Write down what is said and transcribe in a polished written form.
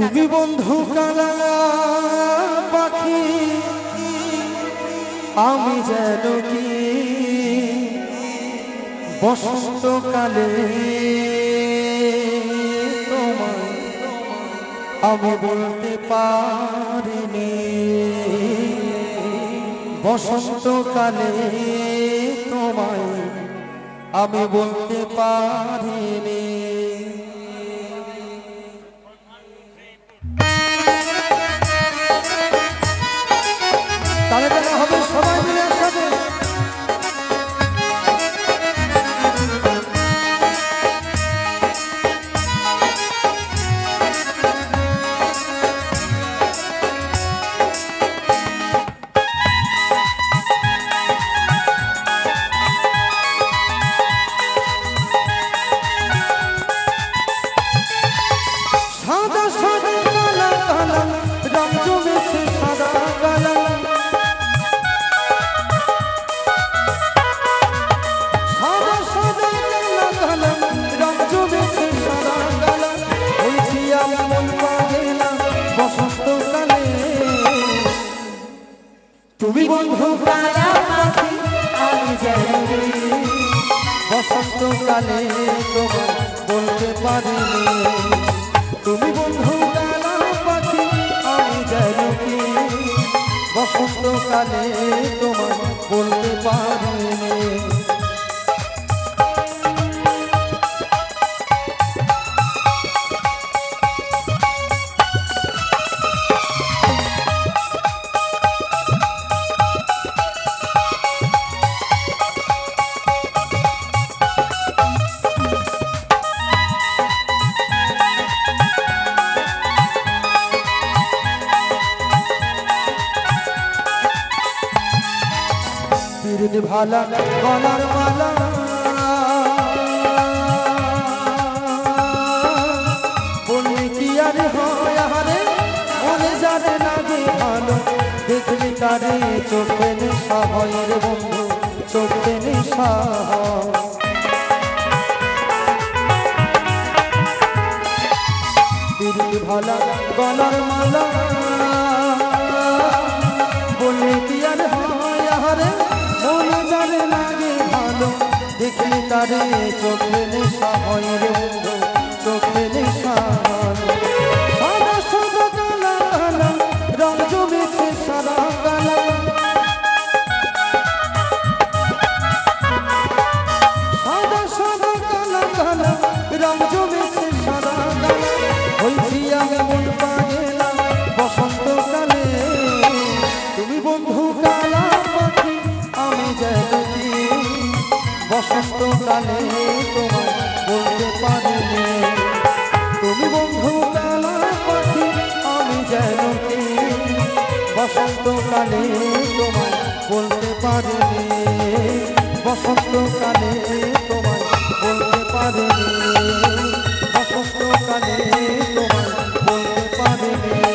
তুমি বন্ধু কালা পাখি আমি যেন কি বসন্তকালে তোমায় আমি বলতে পারিনি বসন্তকালে তোমায় আমি বলতে পারিনি তাহলে তাহলে হবে সবাই মিলে একসাথে সাদা সাদা কালা কালা রং জমেছে সাদা কালা সাদা সাদা কালা কালা রং জমেছে সাদা কালা হয়েছি আমি মন পাগেলা বসন্তকালে তুমি বন্ধু কালা পাখি আমি জানি বসন্তকালে তোমায় বলতে পারিনি তুমি বন্ধু কালা পাখি আমি জানি কি বসন্তকালে তোমায় বলতে পারিনি ভালা গলার মালা বললে কি আর হয় আরে মনে জানে লাগে ভালো দেখলে তারে চোখে নেশা হয় রে বন্ধু চোখে নেশা ভালা গলার মালা বললে কি আর হয় আরে মনে জানে লাগে ভালো দেখলে তারে চোখে নেশা হয় রে বন্ধু চোখে নেশা সাদা সাদা কালা কালা রং জমেছে সাদা কালা সাদা সাদা কালা কালা রং জমেছে সাদা কালা হয়েছি আমি মন পাগেলা বসন্তকালে তুমি বন্ধু কালা পাখি আমি জানি বসন্তকালে তোমায় বলতে পারিনি তুমি বন্ধু কালা পাখি আমি জানি বসন্তকালে তোমায় বলতে পারিনি বসন্তকালে তোমায় বলতে পারিনি বসন্তকালে তোমায় বলতে পারিনি